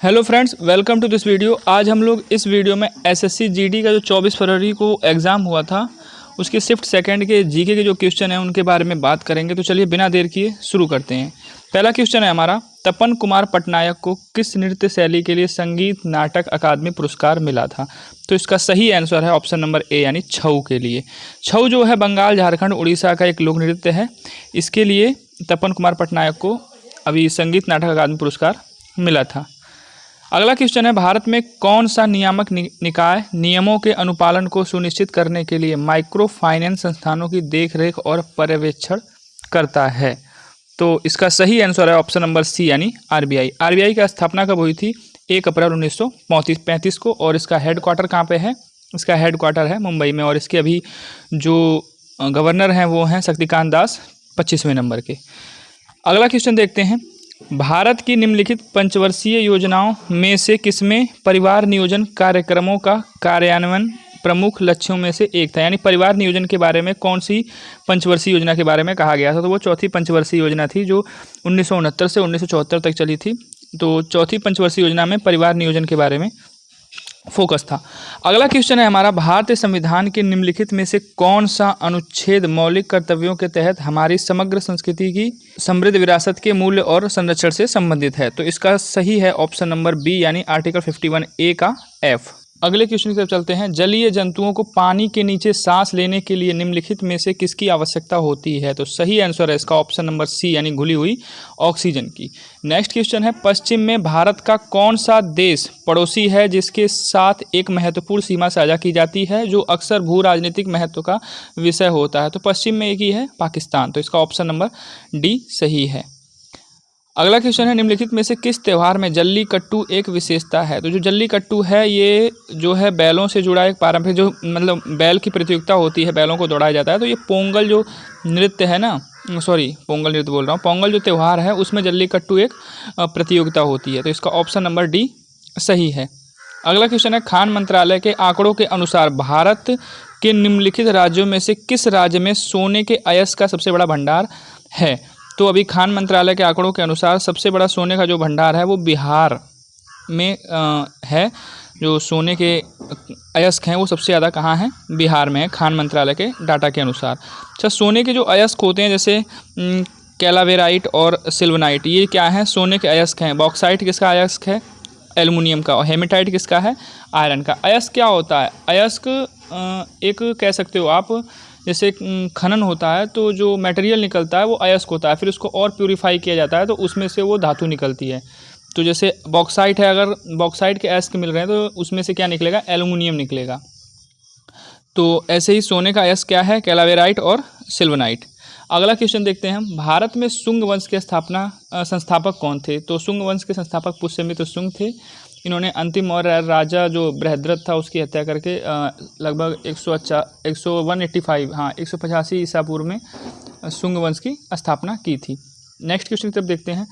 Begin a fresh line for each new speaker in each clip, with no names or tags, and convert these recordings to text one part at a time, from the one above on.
Hello friends, welcome to this video. आज हम लोग इस वीडियो में एसएससी जीडी का जो 24 फरवरी को एग्ज़ाम हुआ था उसके शिफ्ट सेकंड के जीके के जो क्वेश्चन हैं उनके बारे में बात करेंगे। तो चलिए बिना देर किए शुरू करते हैं। पहला क्वेश्चन है हमारा, तपन कुमार पटनायक को किस नृत्य शैली के लिए संगीत नाटक अकादमी पुरस्कार मिला था? तो इसका सही आंसर है ऑप्शन नंबर ए यानी छऊ के लिए। छऊ जो है बंगाल, झारखंड, उड़ीसा का एक लोक नृत्य है। इसके लिए तपन कुमार पटनायक को अभी संगीत नाटक अकादमी पुरस्कार मिला था। अगला क्वेश्चन है, भारत में कौन सा नियामक निकाय नियमों के अनुपालन को सुनिश्चित करने के लिए माइक्रो फाइनेंस संस्थानों की देखरेख और पर्यवेक्षण करता है? तो इसका सही आंसर है ऑप्शन नंबर सी यानी आरबीआई। आरबीआई की स्थापना कब हुई थी? 1 अप्रैल 1935 को। और इसका हेडक्वार्टर कहाँ पे है? इसका हेडक्वार्टर है मुंबई में। और इसके अभी जो गवर्नर हैं वो हैं शक्तिकांत दास, 25वें नंबर के। अगला क्वेश्चन देखते हैं, भारत की निम्नलिखित पंचवर्षीय योजनाओं में से किसमें परिवार नियोजन कार्यक्रमों का कार्यान्वयन प्रमुख लक्ष्यों में से एक था? यानी परिवार नियोजन के बारे में कौन सी पंचवर्षीय योजना के बारे में कहा गया था? तो वो चौथी पंचवर्षीय योजना थी जो 1969 से 1974 तक चली थी। तो चौथी पंचवर्षीय योजना में परिवार नियोजन के बारे में फोकस था। अगला क्वेश्चन है हमारा, भारतीय संविधान के निम्नलिखित में से कौन सा अनुच्छेद मौलिक कर्तव्यों के तहत हमारी समग्र संस्कृति की समृद्ध विरासत के मूल्य और संरक्षण से संबंधित है? तो इसका सही है ऑप्शन नंबर बी यानी आर्टिकल 51A का एफ। अगले क्वेश्चन की तरफ चलते हैं, जलीय जंतुओं को पानी के नीचे सांस लेने के लिए निम्नलिखित में से किसकी आवश्यकता होती है? तो सही आंसर है इसका ऑप्शन नंबर सी यानी घुली हुई ऑक्सीजन की। नेक्स्ट क्वेश्चन है, पश्चिम में भारत का कौन सा देश पड़ोसी है जिसके साथ एक महत्वपूर्ण सीमा साझा की जाती है जो अक्सर भू राजनीतिक महत्व का विषय होता है? तो पश्चिम में एक ही है, पाकिस्तान। तो इसका ऑप्शन नंबर डी सही है। अगला क्वेश्चन है, निम्नलिखित में से किस त्यौहार में जल्लीकट्टू एक विशेषता है? तो जो जल्लीकट्टू है ये जो है बैलों से जुड़ा एक पारंपरिक जो मतलब बैल की प्रतियोगिता होती है, बैलों को दौड़ाया जाता है। तो ये पोंगल जो नृत्य है ना, सॉरी पोंगल नृत्य बोल रहा हूँ, पोंगल जो त्यौहार है उसमें जल्लीकट्टू एक प्रतियोगिता होती है। तो इसका ऑप्शन नंबर डी सही है। अगला क्वेश्चन है, खान मंत्रालय के आंकड़ों के अनुसार भारत के निम्नलिखित राज्यों में से किस राज्य में सोने के अयस्क का सबसे बड़ा भंडार है? तो अभी खान मंत्रालय के आंकड़ों के अनुसार सबसे बड़ा सोने का जो भंडार है वो बिहार में है। जो सोने के अयस्क हैं वो सबसे ज़्यादा कहाँ हैं? बिहार में है, खान मंत्रालय के डाटा के अनुसार। अच्छा, सोने के जो अयस्क होते हैं जैसे कैलावेराइट और सिल्वनाइट, ये क्या है? सोने के अयस्क हैं। बॉक्साइट किसका अयस्क है? एल्युमिनियम का। और हेमेटाइट किसका है? आयरन का। अयस्क क्या होता है? अयस्क एक कह सकते हो आप, जैसे खनन होता है तो जो मटेरियल निकलता है वो अयस्क होता है, फिर उसको और प्यूरिफाई किया जाता है तो उसमें से वो धातु निकलती है। तो जैसे बॉक्साइट है, अगर बॉक्साइट के अयस्क मिल रहे हैं तो उसमें से क्या निकलेगा? एल्युमिनियम निकलेगा। तो ऐसे ही सोने का अयस्क क्या है? कैलावेराइट और सिल्वनाइट। अगला क्वेश्चन देखते हैं, भारत में शुंग वंश के संस्थापक कौन थे? तो शुंग वंश के संस्थापक पुष्यमित्र शुंग थे। इन्होंने अंतिम और राजा जो बृहद्रथ था उसकी हत्या करके लगभग 185 ईसा पूर्व में शुंग वंश की स्थापना की थी। नेक्स्ट क्वेश्चन की तरफ देखते हैं,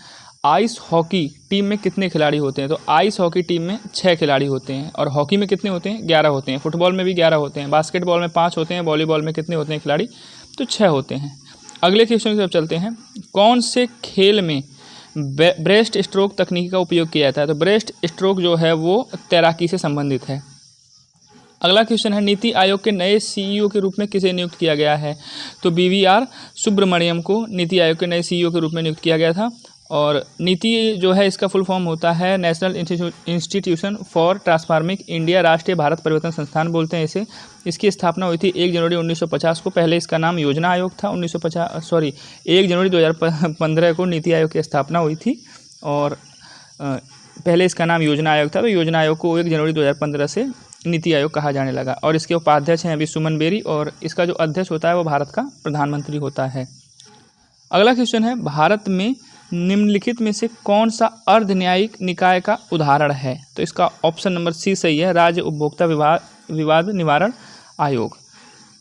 आइस हॉकी टीम में कितने खिलाड़ी होते हैं? तो आइस हॉकी टीम में 6 खिलाड़ी होते हैं। और हॉकी में कितने होते हैं? 11 होते हैं। फुटबॉल में भी 11 होते हैं। बास्केटबॉल में 5 होते हैं। वॉलीबॉल में कितने होते हैं खिलाड़ी? तो 6 होते हैं। अगले क्वेश्चन की तरफ चलते हैं, कौन से खेल में ब्रेस्ट स्ट्रोक तकनीक का उपयोग किया जाता है? तो ब्रेस्ट स्ट्रोक जो है वो तैराकी से संबंधित है। अगला क्वेश्चन है, नीति आयोग के नए सीईओ के रूप में किसे नियुक्त किया गया है? तो बीवीआर सुब्रमण्यम को नीति आयोग के नए सीईओ के रूप में नियुक्त किया गया था। और नीति जो है इसका फुल फॉर्म होता है national institution for transforming India, राष्ट्रीय भारत परिवर्तन संस्थान बोलते हैं इसे। इसकी स्थापना हुई थी 1 जनवरी 1950 को। पहले इसका नाम योजना आयोग था। 1 जनवरी 2015 को नीति आयोग की स्थापना हुई थी और पहले इसका नाम योजना आयोग था। तो योजना आयोग को 1 जनवरी 2015 से नीति आयोग कहा जाने लगा। और इसके उपाध्यक्ष हैं अभी सुमन बेरी, और इसका जो अध्यक्ष होता है वो भारत का प्रधानमंत्री होता है। अगला क्वेश्चन है, भारत में निम्नलिखित में से कौन सा अर्ध न्यायिक निकाय का उदाहरण है? तो इसका ऑप्शन नंबर सी सही है, राज्य उपभोक्ता विवाद निवारण आयोग।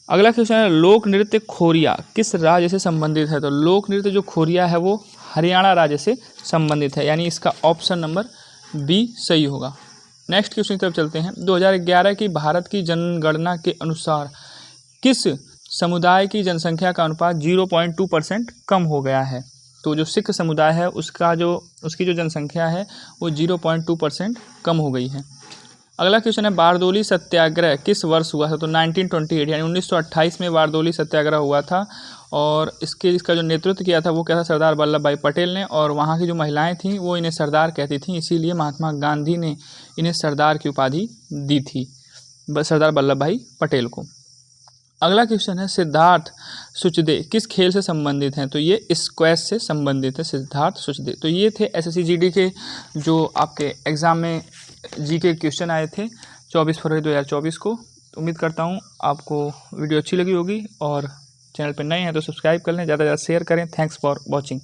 अगला क्वेश्चन है, लोक नृत्य खोरिया किस राज्य से संबंधित है? तो लोक नृत्य जो खोरिया है वो हरियाणा राज्य से संबंधित है, यानी इसका ऑप्शन नंबर बी सही होगा। नेक्स्ट क्वेश्चन की तरफ चलते हैं, 2011 की भारत की जनगणना के अनुसार किस समुदाय की जनसंख्या का अनुपात 0.2% कम हो गया है? तो जो सिख समुदाय है उसकी जो जनसंख्या है वो 0.2% कम हो गई है। अगला क्वेश्चन है बारदोली सत्याग्रह किस वर्ष हुआ था? तो 1928 यानी 1928 में बारदोली सत्याग्रह हुआ था। और इसका जो नेतृत्व किया था वो क्या था? सरदार वल्लभ भाई पटेल ने। और वहाँ की जो महिलाएं थीं वो इन्हें सरदार कहती थीं, इसीलिए महात्मा गांधी ने इन्हें सरदार की उपाधि दी थी, सरदार वल्लभ भाई पटेल को। अगला क्वेश्चन है सिद्धार्थ सुचदे किस खेल से संबंधित हैं? तो ये स्क्वैश से संबंधित है सिद्धार्थ सुचदे। तो ये थे एसएससी जीडी के जो आपके एग्ज़ाम में जीके क्वेश्चन आए थे 24 फरवरी 2024 को। उम्मीद करता हूँ आपको वीडियो अच्छी लगी होगी, और चैनल पर नए हैं तो सब्सक्राइब कर लें, ज़्यादा से ज़्यादा शेयर करें। Thanks for watching.